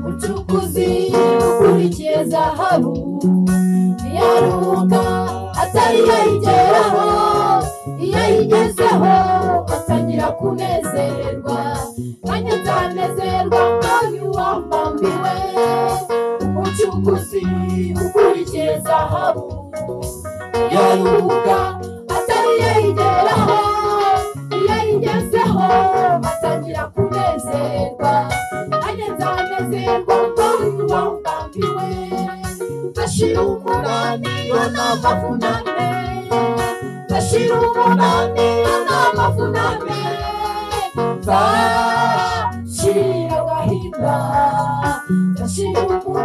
Muchukuzi ukurikiye zahabu yaruka atari yayigeraho iyayigezeho atangira kunezerwa kandi nzanezerwa kandi wambambiwe. Muchukuzi ukurikiye zahabu yaruka atari yayigeraho iyayigezeho atangira kunezerwa kandi nzanezerwa kandi wambambiwe. Bashira umunani n'amavunane, bashira umunani n'amavunane, bashira agahinda, bashira umunani